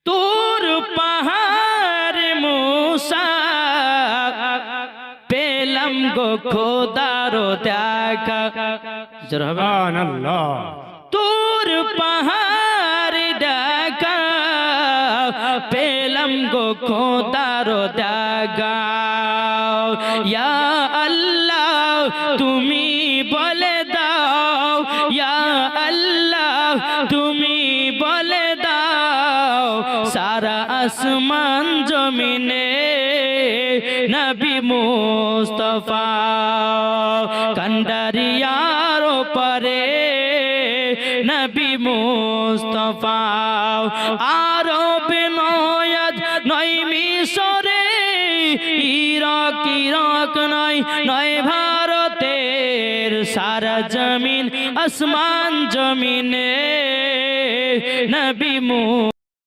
তোর পাহাড় মুসা পেলাম গো খোদার দেখা। সুবহানাল্লাহ। তোর পাহাড় দেখা পেলাম গো খোদার দেখা। ইয়া আল্লাহ তুমি বলে দাও, ইয়া আল্লাহ তুমি বলে দাও, সারা আসমান জমিনে নবী মুস্তাফা কান্ডারিয়ার ওপরে নবী মুস্তাফা। আরব নয়াদ নয় মিশরে, ইরাক নয় নয় ভারতের, সারা জমিন আসমান জমিনে নবী